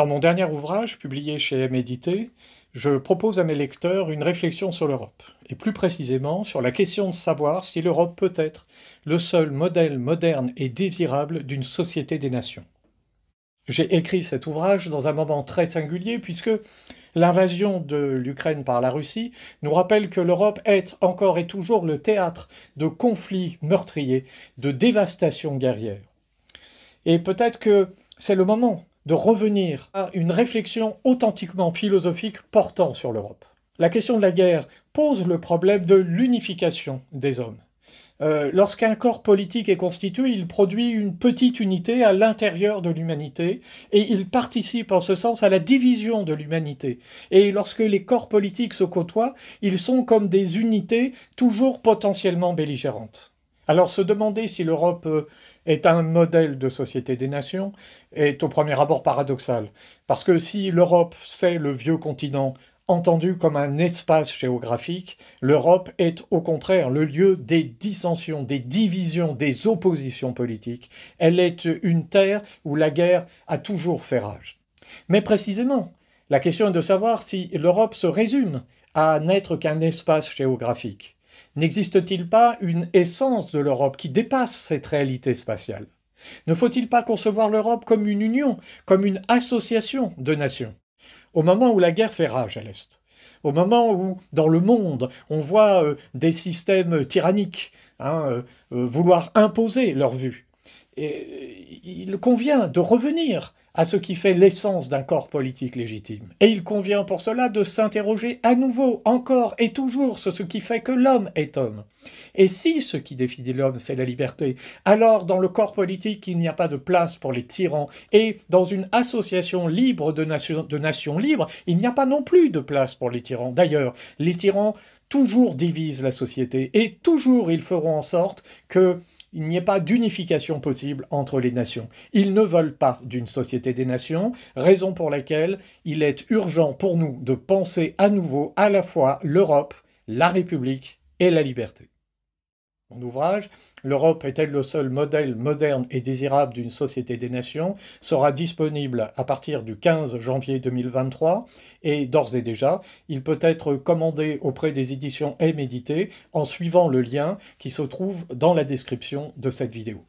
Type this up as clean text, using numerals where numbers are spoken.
Dans mon dernier ouvrage, publié chez Méditer, je propose à mes lecteurs une réflexion sur l'Europe, et plus précisément sur la question de savoir si l'Europe peut être le seul modèle moderne et désirable d'une société des nations. J'ai écrit cet ouvrage dans un moment très singulier puisque l'invasion de l'Ukraine par la Russie nous rappelle que l'Europe est encore et toujours le théâtre de conflits meurtriers, de dévastations guerrières. Et peut-être que c'est le moment de revenir à une réflexion authentiquement philosophique portant sur l'Europe. La question de la guerre pose le problème de l'unification des hommes. Lorsqu'un corps politique est constitué, il produit une petite unité à l'intérieur de l'humanité et il participe en ce sens à la division de l'humanité. Et lorsque les corps politiques se côtoient, ils sont comme des unités toujours potentiellement belligérantes. Alors se demander si l'Europe est un modèle de société des nations est au premier abord paradoxal. Parce que si l'Europe, c'est le vieux continent entendu comme un espace géographique, l'Europe est au contraire le lieu des dissensions, des divisions, des oppositions politiques. Elle est une terre où la guerre a toujours fait rage. Mais précisément, la question est de savoir si l'Europe se résume à n'être qu'un espace géographique. N'existe-t-il pas une essence de l'Europe qui dépasse cette réalité spatiale? Ne faut-il pas concevoir l'Europe comme une union, comme une association de nations? Au moment où la guerre fait rage à l'Est, au moment où, dans le monde, on voit des systèmes tyranniques vouloir imposer leur vue, il convient de revenir à ce qui fait l'essence d'un corps politique légitime. Et il convient pour cela de s'interroger à nouveau, encore et toujours, sur ce qui fait que l'homme est homme. Et si ce qui définit l'homme, c'est la liberté, alors dans le corps politique, il n'y a pas de place pour les tyrans. Et dans une association libre de nations libres, il n'y a pas non plus de place pour les tyrans. D'ailleurs, les tyrans toujours divisent la société et toujours ils feront en sorte que il n'y ait pas d'unification possible entre les nations. Ils ne veulent pas d'une société des nations, raison pour laquelle il est urgent pour nous de penser à nouveau à la fois l'Europe, la République et la liberté. Mon ouvrage, L'Europe est-elle le seul modèle moderne et désirable d'une société des nations, sera disponible à partir du 15 janvier 2023 et d'ores et déjà, il peut être commandé auprès des éditions Méditer en suivant le lien qui se trouve dans la description de cette vidéo.